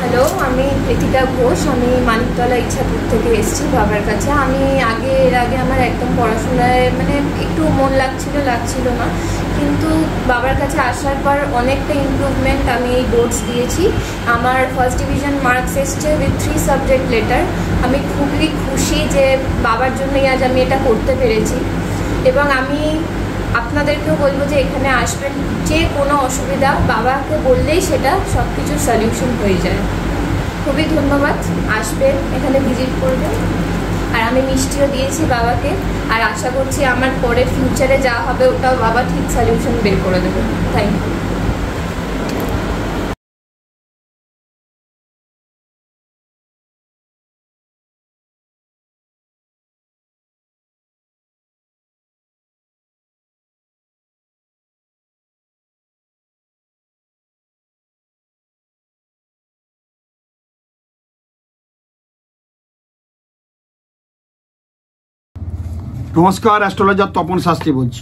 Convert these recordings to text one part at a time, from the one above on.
Hello, আমি প্রীতিকা ঘোষ। আমি মানিকতলা ইচ্ছাপুর থেকে এসেছি বাবার কাছে। আমি এর আগে আমার একদম পড়াশোনায় একটু মন লাগছিল না, কিন্তু বাবার কাছে আসার পর অনেকটা ইমপ্রুভমেন্ট। আমি এই বোর্ডস দিয়েছি, আমার ফার্স্ট ডিভিশন মার্কস এসছে উইথ 3 সাবজেক্ট লেটার। আমি খুবই খুশি যে বাবার জন্যই আজ আমি এটা করতে পেরেছি। এবং আমি আপনাদেরকেও বলবো যে এখানে আসবেন, যে কোনো অসুবিধা বাবাকে বললেই সেটা সব কিছুর সলিউশন হয়ে যায়। খুবই ধন্যবাদ, আসবেন, এখানে ভিজিট করবেন। আর আমি মিষ্টিও দিয়েছি বাবাকে, আর আশা করছি আমার পরে ফিউচারে যা হবে ওটাও বাবা ঠিক সলিউশন বের করে দেবে। Thank you. নমস্কার, অ্যাস্ট্রোলজার তপন শাস্ত্রী বলছি।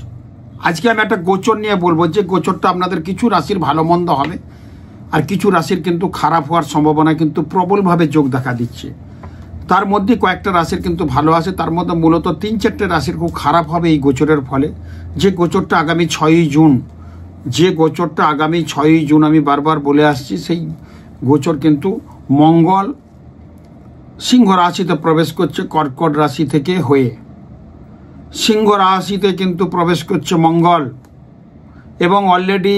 আজকে আমি একটা গোচর নিয়ে বলবো, যে গোচরটা আপনাদের কিছু রাশির ভালো মন্দ হবে, আর কিছু রাশির কিন্তু খারাপ হওয়ার সম্ভাবনা কিন্তু প্রবলভাবে যোগ দেখা দিচ্ছে। তার মধ্যে কয়েকটা রাশির কিন্তু ভালো আছে, তার মধ্যে মূলত 3-4টে রাশির খুব খারাপ হবে এই গোচরের ফলে। যে গোচরটা আগামী 6ই জুন, আমি বারবার বলে আসছি, সেই গোচর কিন্তু মঙ্গল সিংহ রাশিতে প্রবেশ করছে, কর্কট রাশি থেকে হয়ে সিংহ রাশিতে কিন্তু প্রবেশ করছে মঙ্গল। এবং অলরেডি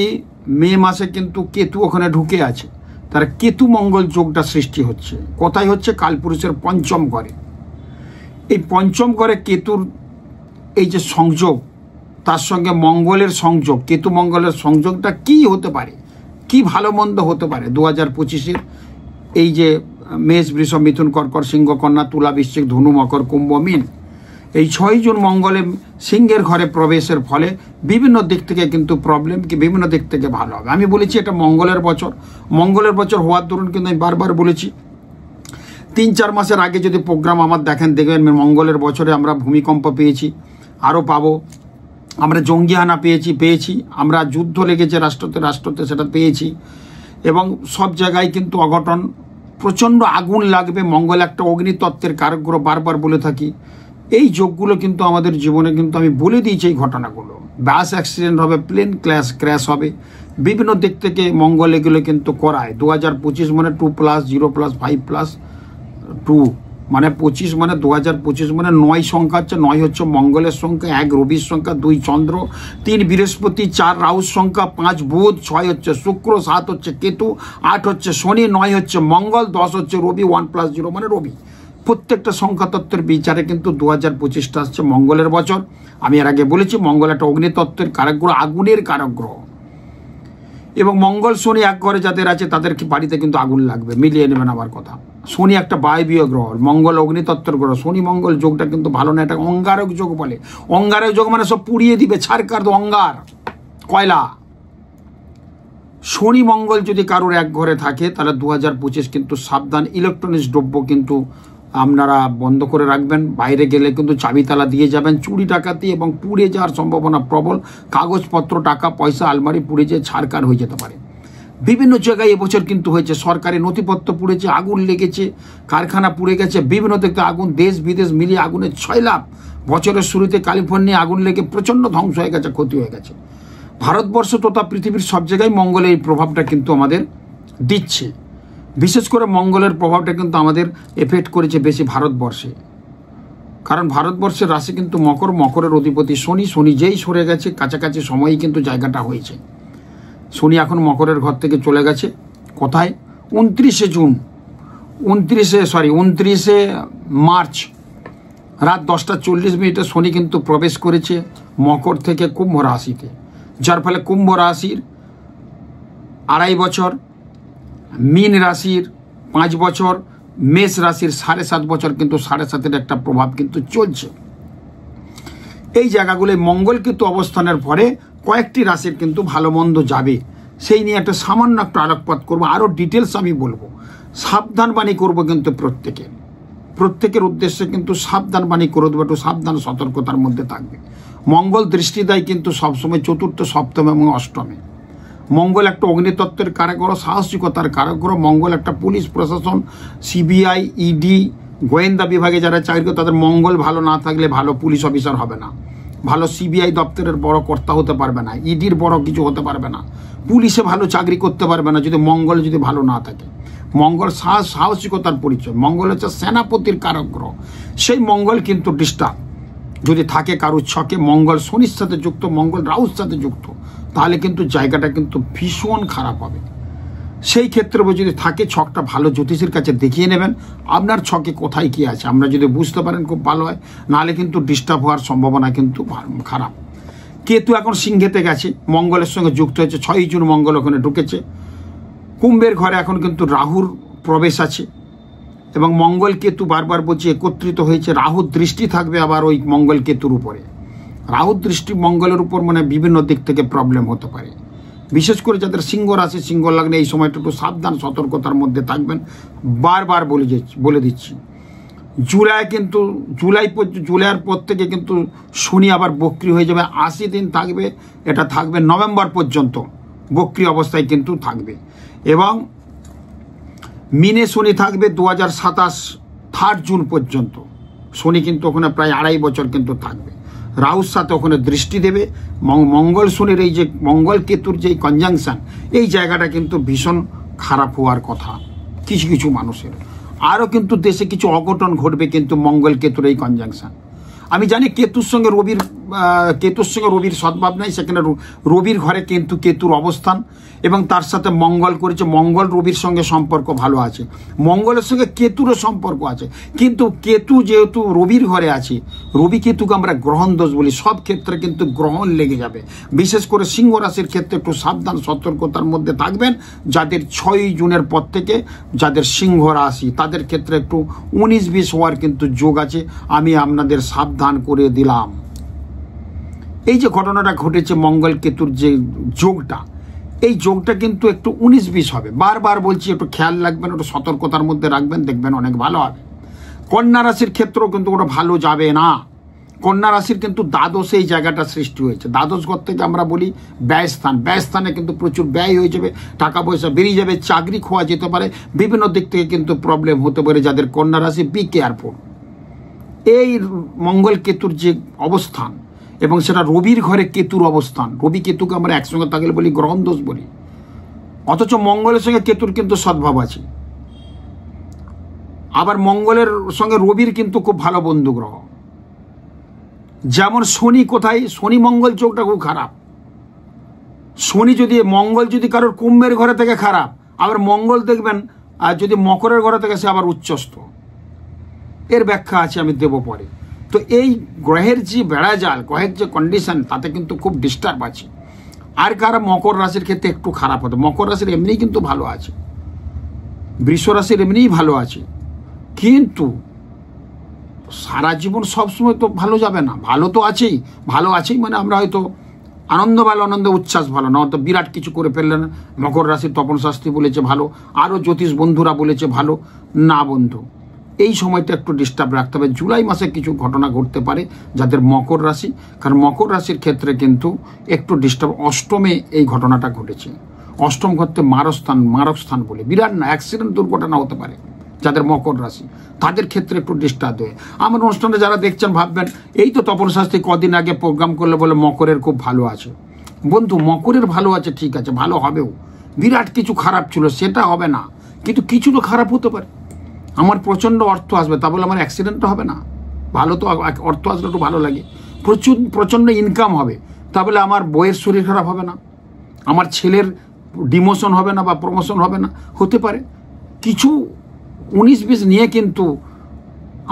মে মাসে কিন্তু কেতু ওখানে ঢুকে আছে। তার কেতু মঙ্গল যোগটা সৃষ্টি হচ্ছে। কোথায় হচ্ছে? কালপুরুষের পঞ্চম ঘরে। এই পঞ্চম ঘরে কেতুর এই যে সংযোগ, তার সঙ্গে মঙ্গলের সংযোগ, কেতু মঙ্গলের সংযোগটা কি হতে পারে, কি ভালো মন্দ হতে পারে 2025-এর এই যে মেষ, বৃষ, মিথুন, কর্কট, সিংহ, কন্যা, তুলা, বৃশ্চিক, ধনু, মকর, কুম্ভ, মীন, এই 6 জুন মঙ্গলে সিংহের ঘরে প্রবেশের ফলে বিভিন্ন দিক থেকে কিন্তু প্রবলেম, কি বিভিন্ন দিক থেকে ভালো হবে। আমি বলেছি এটা মঙ্গলের বছর হওয়ার দরুন কিন্তু আমি বারবার বলেছি, 3-4 মাসের আগে যদি প্রোগ্রাম আমার দেখেন, দেখবেন মঙ্গলের বছরে আমরা ভূমিকম্প পেয়েছি, আরও পাবো। আমরা জঙ্গিহানা পেয়েছি, আমরা যুদ্ধ লেগেছে রাষ্ট্রতে সেটা পেয়েছি। এবং সব জায়গায় কিন্তু অঘটন, প্রচণ্ড আগুন লাগবে। মঙ্গল একটা অগ্নিতত্ত্বের কারকগুলো বারবার বলে থাকি। এই যোগগুলো কিন্তু আমাদের জীবনে কিন্তু আমি বলে দিয়েছি এই ঘটনাগুলো। বাস অ্যাক্সিডেন্ট হবে, প্লেন ক্র্যাশ হবে, বিভিন্ন দিক থেকে মঙ্গল এগুলো কিন্তু করায়। 2025 মানে 2+, 0+5+2 মানে 25, মানে 2025 মানে 9 সংখ্যা হচ্ছে। 9 হচ্ছে মঙ্গলের সংখ্যা, 1 রবির সংখ্যা, 2 চন্দ্র, 3 বৃহস্পতি, 4 রাহুর সংখ্যা, 5 বুধ, 6 হচ্ছে শুক্র, 7 হচ্ছে কেতু, 8 হচ্ছে শনি, 9 হচ্ছে মঙ্গল, 10 হচ্ছে রবি, 1+0 মানে রবি। প্রত্যেকটা সংখ্যাতত্ত্বের বিচারে কিন্তু 2025টা আসছে মঙ্গলের বছর। আমি এর আগে বলেছি মঙ্গল একটা অগ্নিতত্ত্বের কারক গ্রহ, আগুনের কারক গ্রহ। এবং মঙ্গল শনি এক ঘরে যাদের আছে তাদের বাড়িতে কিন্তু আগুন লাগবে, মিলিয়ে নেবেন আমার কথা। শনি একটা বায়বীয় গ্রহ, মঙ্গল অগ্নিতত্ত্বের গ্রহ। শনি মঙ্গল যোগটা কিন্তু ভালো না, এটা অঙ্গারক যোগ বলে। অঙ্গারক যোগ মানে সব পুড়িয়ে দিবে, ছাড়কার অঙ্গার, কয়লা। শনি মঙ্গল যদি কারোর এক ঘরে থাকে তাহলে 2025 কিন্তু সাবধান। ইলেকট্রনিক্স দ্রব্য কিন্তু আপনারা বন্ধ করে রাখবেন, বাইরে গেলে কিন্তু চাবি তালা দিয়ে যাবেন। চুরি ডাকাতি এবং পুড়ে যাওয়ার সম্ভাবনা প্রবল। কাগজপত্র, টাকা পয়সা, আলমারি পুড়ে যেয়ে ছাড়কার হয়ে যেতে পারে। বিভিন্ন জায়গায় এবছর কিন্তু হয়েছে, সরকারি নথিপত্র পুড়েছে, আগুন লেগেছে, কারখানা পুড়ে গেছে, বিভিন্ন দিক থেকে আগুন, দেশ বিদেশ মিলিয়ে আগুনের 6 লাখ। বছরের শুরুতে ক্যালিফোর্নিয়া আগুন লেগে প্রচণ্ড ধ্বংস হয়ে গেছে, ক্ষতি হয়ে গেছে। ভারতবর্ষ তথা পৃথিবীর সব জায়গায় মঙ্গলের এই প্রভাবটা কিন্তু আমাদের দিচ্ছে। বিশেষ করে মঙ্গলের প্রভাবটা কিন্তু আমাদের এফেক্ট করেছে বেশি ভারতবর্ষে। কারণ ভারতবর্ষের রাশি কিন্তু মকরের অধিপতি শনি যেই সরে গেছে, কাছাকাছি সময়ই কিন্তু জায়গাটা হয়েছে। শনি এখন মকরের ঘর থেকে চলে গেছে কোথায়? 29 মার্চ রাত 10:40 শনি কিন্তু প্রবেশ করেছে মকর থেকে কুম্ভ রাশিতে। যার ফলে কুম্ভ রাশির 2.5 বছর, মীন রাশির 5 বছর, মেষ রাশির 7.5 বছর কিন্তু 7.5-এর একটা প্রভাব কিন্তু চলছে। এই জায়গাগুলো মঙ্গল কিন্তু অবস্থানের পরে কয়েকটি রাশির কিন্তু ভালো মন্দ যাবে। সেই নিয়ে একটা সামান্য একটা আলোকপাত করবো, আরও ডিটেলস আমি বলবো। সাবধান বাণী করবো কিন্তু প্রত্যেকের উদ্দেশ্যে কিন্তু সাবধান বাণী করে দেবো, একটু সাবধান সতর্কতার মধ্যে থাকবে। মঙ্গল দৃষ্টি দেয় কিন্তু সবসময় 4র্থ, 7ম এবং 8মে। মঙ্গল একটা অগ্নিতত্ত্বের কারকগ্রহ, সাহসিকতার কারকগ্রহ। মঙ্গল একটা পুলিশ প্রশাসন, সিবিআই, ইডি, গোয়েন্দা বিভাগে যারা চাকরি করে তাদের মঙ্গল ভালো না থাকলে ভালো পুলিশ অফিসার হবে না, ভালো সিবিআই দপ্তরের বড় কর্তা হতে পারবে না, ইডির বড় কিছু হতে পারবে না, পুলিশে ভালো চাকরি করতে পারবে না যদি মঙ্গল যদি ভালো না থাকে। মঙ্গল সাহসিকতার পরিচয়। মঙ্গল হচ্ছে সেনাপতির কারক গ্রহ। সেই মঙ্গল কিন্তু ডিস্টার্ব যদি থাকে কারোর ছকে, মঙ্গল শনির সাথে যুক্ত, মঙ্গল রাহুর সাথে যুক্ত, তাহলে কিন্তু জায়গাটা কিন্তু ভীষণ খারাপ হবে। সেই ক্ষেত্রে যদি থাকে ছকটা ভালো জ্যোতিষীর কাছে দেখিয়ে নেবেন আপনার ছকে কোথায় কি আছে। আমরা যদি বুঝতে পারেন খুব ভালো হয়, নাহলে কিন্তু ডিস্টার্ব হওয়ার সম্ভাবনা কিন্তু খারাপ। কেতু এখন সিংহেতে গেছে, মঙ্গলের সঙ্গে যুক্ত হয়েছে। 6 জুন মঙ্গল ওখানে ঢুকেছে। কুম্ভের ঘরে এখন কিন্তু রাহুর প্রবেশ আছে এবং মঙ্গল কেতু বারবার বলছে একত্রিত হয়েছে। রাহুর দৃষ্টি থাকবে আবার ওই মঙ্গল কেতুর উপরে। রাহুর দৃষ্টি মঙ্গলের উপর মানে বিভিন্ন দিক থেকে প্রবলেম হতে পারে। বিশেষ করে যাদের সিংহ রাশি, সিংহ লগ্নে এই সময়টা একটু সাবধান, সতর্কতার মধ্যে থাকবেন। বারবার বলে দিচ্ছি। জুলাইয়ের পর থেকে কিন্তু শনি আবার বক্রি হয়ে যাবে। 80 দিন থাকবে, এটা থাকবে নভেম্বর পর্যন্ত বক্রি অবস্থায় কিন্তু থাকবে। এবং মিনে শনি থাকবে 2027 3 জুন পর্যন্ত। শনি কিন্তু ওখানে প্রায় 2.5 বছর কিন্তু থাকবে। রাহুর সাথে ওখানে দৃষ্টি দেবে। মঙ্গল শনির এই যে মঙ্গল কেতুর যে কনজাংশন, এই জায়গাটা কিন্তু ভীষণ খারাপ হওয়ার কথা কিছু কিছু মানুষের। আরও কিন্তু দেশে কিছু অঘটন ঘটবে কিন্তু মঙ্গল কেতুর এই কনজাংশন। আমি জানি কেতুর সঙ্গে রবির সদ্ভাব নাই, সেখানে রবির ঘরে কিন্তু কেতুর অবস্থান এবং তার সাথে মঙ্গল করেছে। মঙ্গল রবির সঙ্গে সম্পর্ক ভালো আছে, মঙ্গলের সঙ্গে কেতুরও সম্পর্ক আছে। কিন্তু কেতু যেহেতু রবির ঘরে আছে, রবি কেতুকে আমরা গ্রহণ দোষ বলি। সব ক্ষেত্রে কিন্তু গ্রহণ লেগে যাবে। বিশেষ করে সিংহ রাশির ক্ষেত্রে একটু সাবধান, সতর্কতার মধ্যে থাকবেন। যাদের 6 জুনের পর থেকে যাদের সিংহ রাশি, তাদের ক্ষেত্রে একটু 19-20 হওয়ার কিন্তু যোগ আছে। আমি আপনাদের সাবধান করে দিলাম। এই যে ঘটনাটা ঘটেছে মঙ্গল কেতুর যে যোগটা, এই যোগটা কিন্তু একটু 19-20 হবে। বারবার বলছি একটু খেয়াল রাখবেন, একটু সতর্কতার মধ্যে রাখবেন, দেখবেন অনেক ভালো হবে। কন্যা রাশির ক্ষেত্রেও কিন্তু ওটা ভালো যাবে না। কন্যা রাশির কিন্তু দ্বাদশে এই জায়গাটা সৃষ্টি হয়েছে। দ্বাদশ ঘর থেকে আমরা বলি ব্যয়স্থান। ব্যয়স্থানে কিন্তু প্রচুর ব্যয় হয়ে যাবে, টাকা পয়সা বেরিয়ে যাবে, চাকরি খোয়া যেতে পারে, বিভিন্ন দিক থেকে কিন্তু প্রবলেম হতে পারে যাদের কন্যা রাশি। Be careful. এই মঙ্গল কেতুর যে অবস্থান এবং সেটা রবির ঘরে কেতুর অবস্থান, রবি কেতুকে আমরা একসঙ্গে থাকলে বলি গ্রহণ দোষ বলি। অথচ মঙ্গলের সঙ্গে কেতুর কিন্তু সদ্ভাব আছে। আবার মঙ্গলের সঙ্গে রবির কিন্তু খুব ভালো বন্ধু গ্রহ। যেমন শনি কোথায়, শনি মঙ্গল যোগটা খুব খারাপ। শনি যদি মঙ্গল যদি কারোর কুম্ভের ঘরে থেকে খারাপ, আবার মঙ্গল দেখবেন আর যদি মকরের ঘরে থেকে সে আবার উচ্চস্থ। এর ব্যাখ্যা আছে, আমি দেব পরে। তো এই গ্রহের যে বেড়াজাল, গ্রহের যে কন্ডিশন, তাতে কিন্তু খুব ডিস্টার্ব আছে। আর কারা মকর রাশির ক্ষেত্রে একটু খারাপ হতো। মকর রাশির এমনিই কিন্তু ভালো আছে, বৃষ রাশির এমনিই ভালো আছে, কিন্তু সারা জীবন সবসময় তো ভালো যাবে না। ভালো তো আছেই, ভালো আছেই মানে আমরা হয়তো আনন্দ ভালো, আনন্দ উচ্ছ্বাস ভালো না, হয়তো বিরাট কিছু করে ফেললেন। মকর রাশির তপন শাস্ত্রী বলেছে ভালো, আরও জ্যোতিষ বন্ধুরা বলেছে ভালো না। বন্ধু, এই সময়টা একটু ডিস্টার্ব রাখতে হবে। জুলাই মাসে কিছু ঘটনা ঘটতে পারে যাদের মকর রাশি, কারণ মকর রাশির ক্ষেত্রে কিন্তু একটু ডিস্টার্ব। অষ্টমে এই ঘটনাটা ঘটেছে। অষ্টম ঘরতে মারক স্থান বলে, বিরাট না, অ্যাক্সিডেন্ট দুর্ঘটনা হতে পারে যাদের মকর রাশি, তাদের ক্ষেত্রে একটু ডিস্টার্ব হয়। আমার অনুষ্ঠানে যারা দেখছেন ভাববেন এই তো তপন শাস্ত্রী কদিন আগে প্রোগ্রাম করলে বলে মকরের খুব ভালো আছে। বন্ধু, মকরের ভালো আছে, ঠিক আছে, ভালো হবেও। বিরাট কিছু খারাপ ছিল সেটা হবে না, কিন্তু কিছু তো খারাপ হতে পারে। আমার প্রচণ্ড অর্থ আসবে, তা বলে আমার অ্যাক্সিডেন্টও হবে না। ভালো তো অর্থ আসলে একটু ভালো লাগে। প্রচণ্ড ইনকাম হবে, তা বলে আমার বইয়ের শরীর খারাপ হবে না, আমার ছেলের ডিমোশন হবে না বা প্রমোশন হবে না। হতে পারে কিছু 19-20 নিয়ে কিন্তু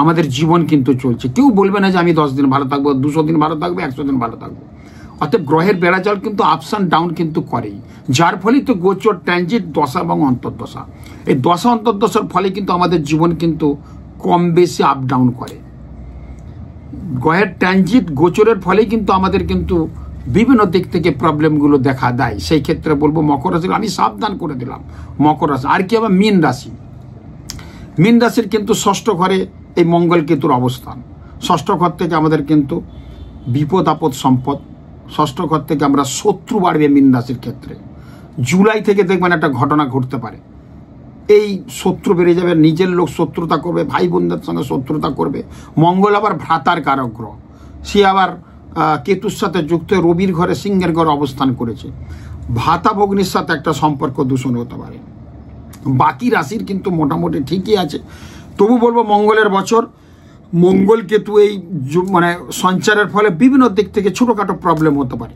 আমাদের জীবন কিন্তু চলছে। কেউ বলবে না যে আমি 10 দিন ভালো থাকবো, 200 দিন ভালো থাকবো, 100 দিন ভালো থাকবো। অর্থাৎ গ্রহের বেড়াচাল কিন্তু আপস অ্যান্ড ডাউন কিন্তু করেই, যার ফলেই তো গোচর, ট্রানজিট, দশা এবং অন্তর্দশা। এই দশা অন্তর্দশার ফলে কিন্তু আমাদের জীবন কিন্তু কম বেশি আপ ডাউন করে। গ্রহের ট্রানজিট গোচরের ফলেই কিন্তু আমাদের কিন্তু বিভিন্ন দিক থেকে প্রবলেমগুলো দেখা দেয়। সেই ক্ষেত্রে বলবো মকর রাশি আমি সাবধান করে দিলাম। মকর রাশি আর কি আবার মীন রাশি। মীন রাশির কিন্তু ষষ্ঠ ঘরে এই মঙ্গল কেতুর অবস্থান। ষষ্ঠ ঘর থেকে আমাদের কিন্তু বিপদ আপদ সম্পদ, ষষ্ঠ ঘর থেকে আমরা শত্রু বাড়বে মীন রাশির ক্ষেত্রে। জুলাই থেকে দেখবেন একটা ঘটনা ঘটতে পারে, এই শত্রু বেড়ে যাবে, নিজের লোক শত্রুতা করবে, ভাই বোনদের সঙ্গে শত্রুতা করবে। মঙ্গল আবার ভ্রাতার কারক গ্রহ, সে আবার কেতুর সাথে যুক্ত, রবির ঘরে সিংহের ঘরে অবস্থান করেছে। ভাতা ভগ্নির সাথে একটা সম্পর্ক দূষণ হতে পারে। বাকি রাশির কিন্তু মোটামুটি ঠিকই আছে। তবু বলবো মঙ্গলের বছর, মঙ্গল কেতু এই মানে সঞ্চারের ফলে বিভিন্ন দিক থেকে ছোটোখাটো প্রবলেম হতে পারে,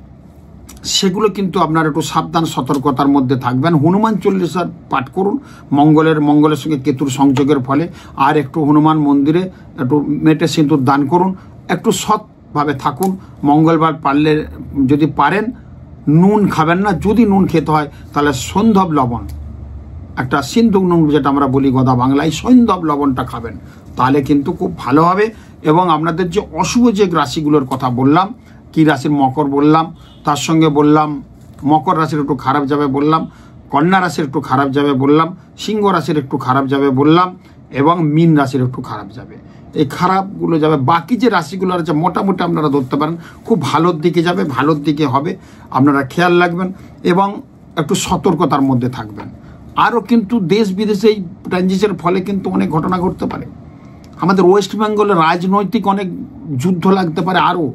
সেগুলো কিন্তু আপনার একটু সাবধান সতর্কতার মধ্যে থাকবেন। হনুমান চল্লিশার পাঠ করুন মঙ্গলের সঙ্গে কেতুর সংযোগের ফলে, আর একটু হনুমান মন্দিরে একটু মেটে সিঁদুর দান করুন, একটু সৎভাবে থাকুন। মঙ্গলবার পারলে যদি পারেন নুন খাবেন না, যদি নুন খেতে হয় তাহলে সৈন্ধব লবণ, একটা সিন্ধুক নুন যেটা আমরা বলি গদা বাংলায়, সৈন্ধব লবণটা খাবেন, তাহলে কিন্তু খুব ভালো হবে। এবং আপনাদের যে অশুভ যে রাশিগুলোর কথা বললাম, কি রাশির মকর বললাম, তার সঙ্গে বললাম মকর রাশির একটু খারাপ যাবে বললাম, কন্যা রাশির একটু খারাপ যাবে বললাম, সিংহ রাশির একটু খারাপ যাবে বললাম, এবং মীন রাশির একটু খারাপ যাবে। এই খারাপগুলো যাবে, বাকি যে রাশিগুলো আছে মোটামুটি আপনারা ধরতে পারেন খুব ভালোর দিকে যাবে, ভালোর দিকে হবে। আপনারা খেয়াল রাখবেন এবং একটু সতর্কতার মধ্যে থাকবেন। আরও কিন্তু দেশ বিদেশে এই ট্রানজিটের ফলে কিন্তু অনেক ঘটনা ঘটতে পারে। আমাদের ওয়েস্ট বেঙ্গলে রাজনৈতিক অনেক যুদ্ধ লাগতে পারে, আরও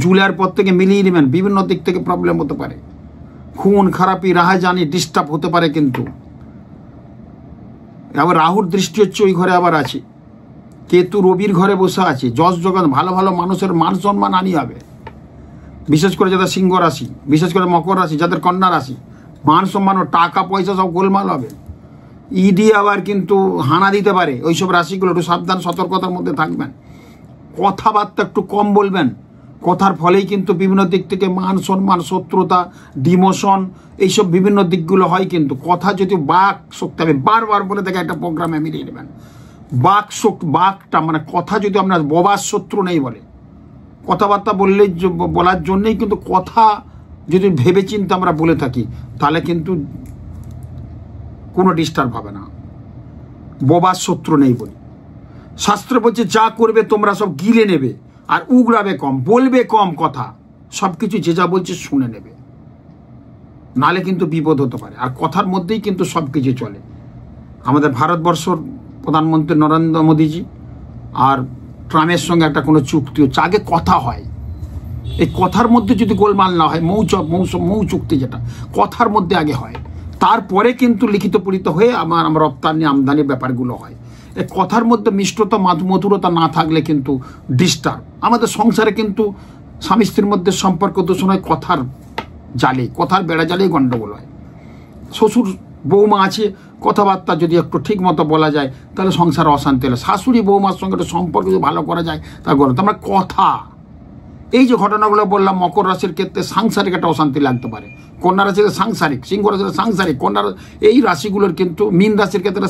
জুলাইয়ের পর থেকে মিলিয়ে নেবেন, বিভিন্ন দিক থেকে প্রবলেম হতে পারে, খুন খারাপি রাহাজানি ডিস্টার্ব হতে পারে। কিন্তু আবার রাহুর দৃষ্টি হচ্ছে ওই ঘরে আবার আছে, কেতু রবির ঘরে বসে আছে, যশ জগৎ ভালো ভালো মানুষের মান সম্মান আনি হবে। বিশেষ করে যাদের সিংহ রাশি, বিশেষ করে মকর রাশি, যাদের কন্যা রাশি, মান সম্মান ও টাকা পয়সা সব গোলমাল হবে। ইডি আবার কিন্তু হানা দিতে পারে, ওইসব রাশিগুলো একটু সাবধান সতর্কতার মধ্যে থাকবেন। কথাবার্তা একটু কম বলবেন, কথার ফলেই কিন্তু বিভিন্ন দিক থেকে মান সম্মান, শত্রুতা, ডিমোশন, এইসব বিভিন্ন দিকগুলো হয়। কিন্তু কথা যদি বাক শক্তি, আমি বারবার বলে দেখে একটা প্রোগ্রামে মিলিয়ে নেবেন, বাকটা মানে কথা যদি আপনার ববার শত্রু নেই বলে, কথাবার্তা বললেই বলার জন্যই কিন্তু কথা যদি ভেবে চিন্তে আমরা বলে থাকি তাহলে কিন্তু কোনো ডিস্টার্ব হবে না, ববার শত্রু নেই বলি। শাস্ত্র বলছে যা করবে তোমরা সব গিলে নেবে, আর উগড়াবে কম, বলবে কম কথা, সব কিছু যে যা বলছে শুনে নেবে, নালে কিন্তু বিপদ হতে পারে। আর কথার মধ্যেই কিন্তু সব কিছু চলে। আমাদের ভারতবর্ষর প্রধানমন্ত্রী নরেন্দ্র মোদীজি আর ট্রাম্পের সঙ্গে একটা কোনো চুক্তি হচ্ছে, আগে কথা হয়, এই কথার মধ্যে যদি গোলমাল না হয়, মৌ চুক্তি যেটা কথার মধ্যে আগে হয়, তারপরে কিন্তু লিখিত পরিত হয়ে আমার রপ্তানি আমদানির ব্যাপারগুলো হয়। এই কথার মধ্যে মিষ্টতা মধুরতা না থাকলে কিন্তু ডিস্টার্ব। আমাদের সংসারে কিন্তু স্বামী স্ত্রীর মধ্যে সম্পর্ক দূষণ হয় কথার জালে, কথার বেড়া জালেই গণ্ডগোল হয়। শ্বশুর বৌমা আছে, কথাবার্তা যদি একটু ঠিক মতো বলা যায় তাহলে সংসারে অশান্তি হলে, শাশুড়ি বৌমার সঙ্গে একটু সম্পর্ক যদি ভালো করা যায় তা গলত। আমরা কথা, এই যে ঘটনাগুলো বললাম, মকর রাশির ক্ষেত্রে সাংসারিক একটা অশান্তি লাগতে পারে, কন্যা রাশিতে সাংসারিক, সিংহ রাশিতে সাংসারিক, এই রাশিগুলোর কিন্তু মীন রাশির ক্ষেত্রে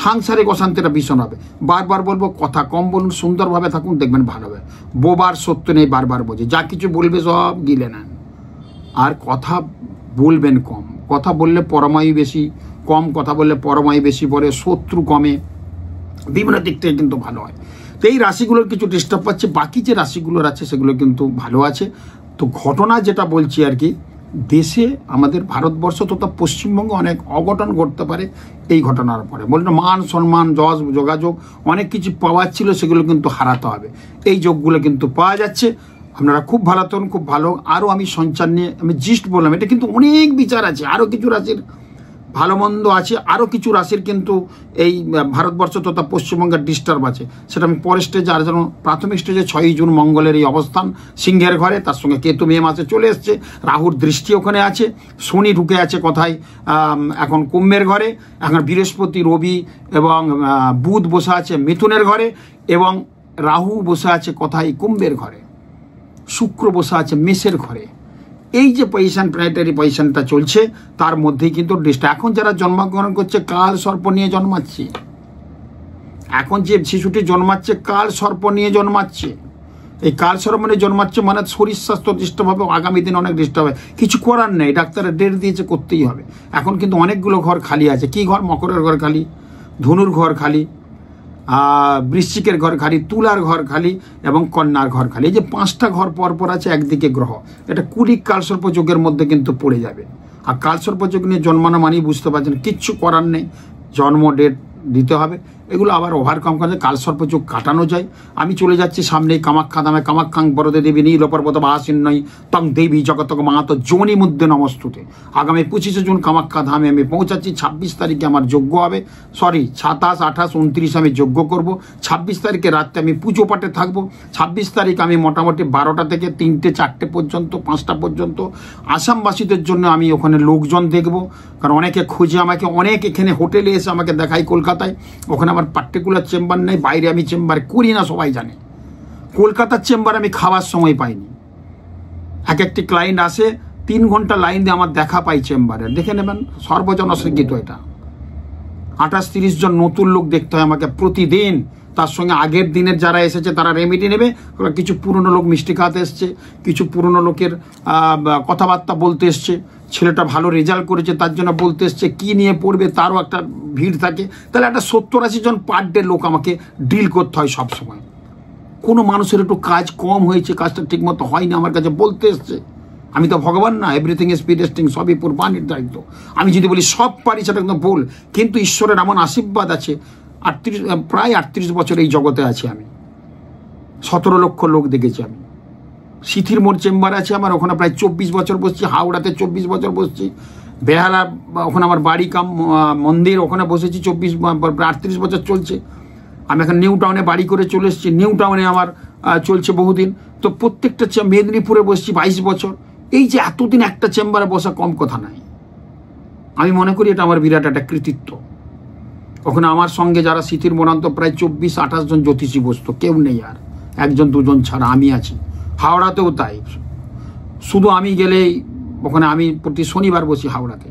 সাংসারিক অশান্তিটা ভীষণ হবে। বারবার বলবো কথা কম বলুন, সুন্দরভাবে থাকুন, দেখবেন ভালো হবে। বোবার সত্য নেই, বারবার বোঝে, যা কিছু বলবে সব গিলে নেন। আর কথা বলবেন কম, কথা বললে পরমায়ু বেশি, কম কথা বললে পরমায়ু বেশি পড়ে, শত্রু কমে, বিভিন্ন দিক থেকে কিন্তু ভালো হয়। তো এই রাশিগুলোর কিছু ডিস্টার্ব পাচ্ছে, বাকি যে রাশিগুলোর আছে সেগুলো কিন্তু ভালো আছে। তো ঘটনা যেটা বলছি আর কি, দেশে আমাদের ভারতবর্ষ তথা পশ্চিমবঙ্গে অনেক অঘটন ঘটতে পারে এই ঘটনার পরে। বলতে মান সম্মান, যশ, যোগাযোগ অনেক কিছু পাওয়ার ছিল, সেগুলো কিন্তু হারাতে হবে। এই যোগগুলো কিন্তু পাওয়া যাচ্ছে, আপনারা খুব ভালো থাকুন, খুব ভালো। আরও আমি সঞ্চার নিয়ে আমি জিস্ট বললাম, এটা কিন্তু অনেক বিচার আছে, আরও কিছু রাশির ভালো মন্দ আছে, আরও কিছু রাশির কিন্তু এই ভারতবর্ষ তথা পশ্চিমবঙ্গের ডিস্টার্ব আছে, সেটা আমি পরের স্টেজে, আর যেন প্রাথমিক স্টেজে 6ই জুন মঙ্গলের এই অবস্থান সিংহের ঘরে, তার সঙ্গে কেতু মে মাসে চলে এসছে, রাহুর দৃষ্টি ওখানে আছে, শনি ঢুকে আছে কোথায় এখন কুম্ভের ঘরে, এখন বৃহস্পতি, রবি এবং বুধ বসে আছে মিথুনের ঘরে, এবং রাহু বসে আছে কোথায় কুম্ভের ঘরে, শুক্র বসে আছে মেষের ঘরে। এই যে পজিশন, প্ল্যানেটারি পজিশনটা চলছে, তার মধ্যেই কিন্তু ডিস্টার্ব। এখন যারা জন্মগ্রহণ করছে কাল সর্প নিয়ে জন্মাচ্ছে, এখন যে শিশুটি জন্মাচ্ছে কাল সর্প নিয়ে জন্মাচ্ছে, এই কাল সর্প নিয়ে জন্মাচ্ছে মানে শরীর স্বাস্থ্য ডিস্টার্ব হবে, আগামী দিন অনেক ডিস্টার্ব হবে, কিছু করার নেই, ডাক্তারের ডেট দিয়েছে, করতেই হবে। এখন কিন্তু অনেকগুলো ঘর খালি আছে, কি ঘর? মকরের ঘর খালি, ধনুর ঘর খালি, বৃশ্চিকের ঘর খালি, তুলার ঘর খালি এবং কন্যার ঘর খালি। এই যে 5টা ঘর পরপর আছে একদিকে গ্রহ, এটা কুলিক কালসর্প যোগের মধ্যে কিন্তু পড়ে যাবে। আর কালসর্পযোগ নিয়ে জন্মানো মানেই বুঝতে পারছেন কিচ্ছু করার নেই, জন্ম ডেট দিতে হবে, এগুলো আবার ওভারকাম করে কালসর্পযোগ কাটানো যায়। আমি চলে যাচ্ছি সামনেই কামাখ্যা ধামে, কামাখ্যাং বরদে দেবী নীলপর্বত বাসিন্নই তং দেবী জগতক মাহাতো যোনি মধ্যে নমস্তুতে। আগামী 25শে জুন কামাখ্যা ধামে আমি পৌঁছাচ্ছি। 26 তারিখে আমার যজ্ঞ হবে, 27, 28, 29 আমি যজ্ঞ করব। 26 তারিখে রাত্রে আমি পুজো পাঠে থাকবো। 26 তারিখ আমি মোটামুটি 12টা থেকে 3টে 4টে পর্যন্ত 5টা পর্যন্ত আসামবাসীদের জন্য আমি ওখানে লোকজন দেখব, কারণ অনেকে খুঁজে আমাকে, অনেক এখানে হোটেলে এসে আমাকে দেখাই কলকাতায়, ওখানে আমার পার্টিকুলার চেম্বার নেই, বাইরে আমি চেম্বার করি না, সবাই জানে। কলকাতার চেম্বার আমি খাওয়ার সময় পাইনি, এক একটি ক্লায়েন্ট আসে 3 ঘন্টা লাইন দিয়ে আমার দেখা পাই চেম্বারে, দেখে নেবেন সর্বজনস্বীকৃত। এটা 28-30 জন নতুন লোক দেখতে হয় আমাকে প্রতিদিন, তার সঙ্গে আগের দিনের যারা এসেছে তারা রেমেডি নেবে, কিছু পুরনো লোক মিষ্টি খাতে এসছে, কিছু পুরনো লোকের কথাবার্তা বলতে এসছে, ছেলেটা ভালো রেজাল্ট করেছে তার জন্য বলতে এসছে, কী নিয়ে পড়বে তারও একটা ভিড় থাকে। তাহলে একটা 70-80 জন পার ডে লোক আমাকে ডিল করতে হয় সবসময়। কোনো মানুষের একটু কাজ কম হয়েছে, কাজটা ঠিকমতো হয়নি, আমার কাছে বলতে এসছে। আমি তো ভগবান না, এভরিথিং ইজ প্রিডেস্টিং, সবই পূর্বাণীর দায়িত্ব। আমি যদি বলি সব পারি সেটা একদম ভুল, কিন্তু ঈশ্বরের এমন আশীর্বাদ আছে। প্রায় 38 বছর এই জগতে আছি আমি, 17 লক্ষ লোক দেখেছি আমি। সিথির মোড় চেম্বার আছে আমার, ওখানে প্রায় 24 বছর বসছি। হাওড়াতে 24 বছর বসছি। বেহালা ওখানে আমার বাড়ি কাম মন্দির, ওখানে বসেছি 38 বছর চলছে। আমি এখন নিউ টাউনে বাড়ি করে চলে এসেছি, নিউ টাউনে আমার চলছে বহুদিন। তো প্রত্যেকটা মেদিনীপুরে বসছি 22 বছর। এই যে এতদিন একটা চেম্বারে বসা কম কথা নাই, আমি মনে করি এটা আমার বিরাট একটা কৃতিত্ব। ওখানে আমার সঙ্গে যারা সিথির মোড়ান্ত প্রায় 24-28 জন জ্যোতিষী বসতো, কেউ নেই আর, 1-2 ছাড়া আমি আছি। হাওড়াতেও তাই, শুধু আমি গেলেই ওখানে আমি প্রতি শনিবার বসি হাওড়াতে।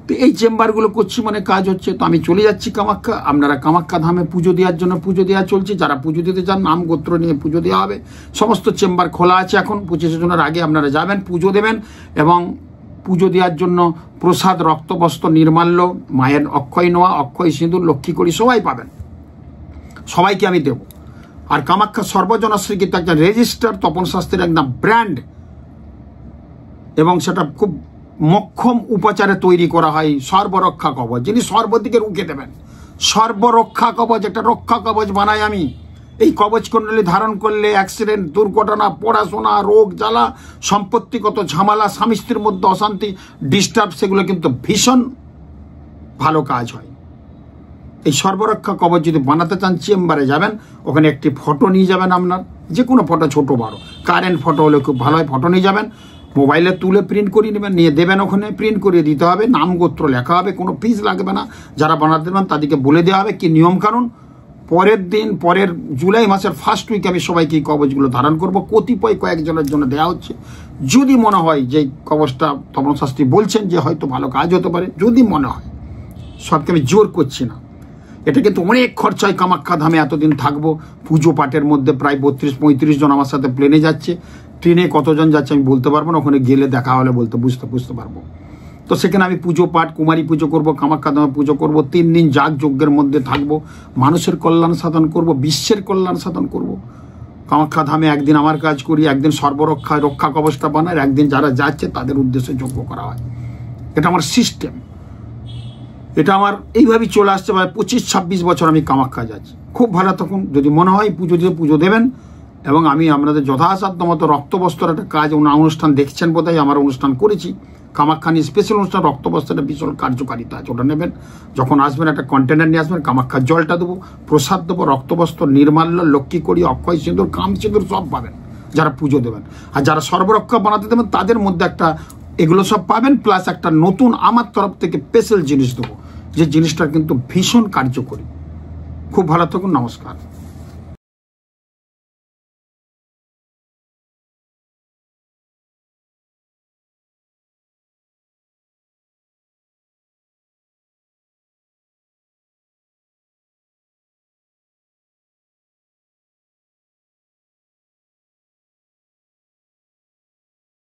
তো এই চেম্বারগুলো করছি মানে কাজ হচ্ছে। তো আমি চলে যাচ্ছি কামাখ্যা, আপনারা কামাখ্যা ধামে পুজো দেওয়ার জন্য পুজো দেওয়া চলছে। যারা পুজো দিতে চান নাম গোত্র নিয়ে পুজো দেওয়া হবে। সমস্ত চেম্বার খোলা আছে এখন, 25শে জুনের আগে আপনারা যাবেন, পুজো দেবেন, এবং পুজো দেওয়ার জন্য প্রসাদ, রক্তবস্ত্র, নির্মাল্য, মায়ের অক্ষয় নোয়া, অক্ষয় সিঁদুর, লক্ষ্মী করি সবাই পাবেন, সবাইকে আমি দেব। আর কামাখ্যা সর্বজনস্বীকৃত একটা রেজিস্টার তপন শাস্ত্রীর একদম ব্র্যান্ড, এবং সেটা খুব মক্ষম উপাচারে তৈরি করা হয় সর্বরক্ষা কবচ, যিনি সর্বদিকে রুখে দেবেন। সর্বরক্ষা কবচ, একটা রক্ষা কবচ বানাই আমি। এই কবচ কুণ্ডলী ধারণ করলে অ্যাক্সিডেন্ট, দুর্ঘটনা, পড়াশোনা, রোগ জ্বালা, সম্পত্তিগত ঝামেলা, স্বামী স্ত্রীর মধ্যে অশান্তি, ডিস্টার্ব, সেগুলো কিন্তু ভীষণ ভালো কাজ হয়। এই সর্বরক্ষা কবচ যদি বানাতে চান চেম্বারে যাবেন, ওখানে একটি ফটো নিয়ে যাবেন, আপনার যে কোনো ফটো, ছোটো বড়, কারেন্ট ফটো হলে খুব ভালো হয়, ফটো নিয়ে যাবেন, মোবাইলে তুলে প্রিন্ট করিয়ে নেবেন, নিয়ে দেবেন, ওখানে প্রিন্ট করিয়ে দিতে হবে, নাম গোত্র লেখা হবে, কোনো ফিস লাগবে না। যারা বানাতে দেবেন তাদেরকে বলে দেওয়া হবে কি নিয়মকানুন। পরের দিন, পরের জুলাই মাসের ফার্স্ট উইকে আমি সবাইকে এই কবচগুলো ধারণ করবো। কতিপয় কয়েকজনের জন্য দেওয়া হচ্ছে। যদি মনে হয় যে কবচটা তপন শাস্ত্রী বলছেন যে হয়তো ভালো কাজ হতে পারে, যদি মনে হয়, সবকে আমি জোর করছি না। এটা কিন্তু অনেক খরচ হয়। কামাখ্যা ধামে এতদিন থাকবো, পুজো পাঠের মধ্যে প্রায় 32-35 জন আমার সাথে প্লেনে যাচ্ছে। ট্রেনে কতজন যাচ্ছে আমি বলতে পারবো না, ওখানে গেলে দেখা হলে বুঝতে পারবো। তো সেখানে আমি পুজো পাঠ, কুমারী পুজো করবো, কামাখ্যা ধামে পুজো করবো, 3 দিন যাগ যজ্ঞের মধ্যে থাকবো, মানুষের কল্যাণ সাধন করব, বিশ্বের কল্যাণ সাধন করব। কামাখ্যা ধামে একদিন আমার কাজ করি, একদিন সর্বরক্ষায় রক্ষা কবচটা বানায়, একদিন যারা যাচ্ছে তাদের উদ্দেশ্যে যজ্ঞ করা হয়। এটা আমার সিস্টেম, এটা আমার এইভাবেই চলে আসছে। 25-26 বছর আমি কামাখ্যা যাচ্ছি। খুব ভালো তখন যদি মনে হয় পুজো দিয়ে পুজো দেবেন, এবং আমি আপনাদের যথাসাধ্য মতো রক্তবস্ত্রের একটা কাজ, অনুষ্ঠান দেখছেন বোধহয়, আমার অনুষ্ঠান করেছি কামাখ্যা নিয়ে স্পেশাল অনুষ্ঠান। রক্তবস্ত্রের বিশাল কার্যকারিতা আছে, ওটা নেবেন। যখন আসবেন একটা কন্টেনার নিয়ে আসবেন, কামাখ্যার জলটা দেবো, প্রসাদ দেবো, রক্তবস্ত্র, নির্মাল্য, লক্ষ্মী করি, অক্ষয় সিঁদুর, কাম সিঁদুর সব পাবেন যারা পুজো দেবেন। আর যারা সর্বরক্ষা বানাতে দেবেন তাদের মধ্যে একটা এগুলো সব পাবেন, প্লাস একটা নতুন আমার তরফ থেকে স্পেশাল জিনিস দেবো, যে জিনিসটা কিন্তু ভীষণ কার্যকরী। খুব ভালো থাকুন, নমস্কার।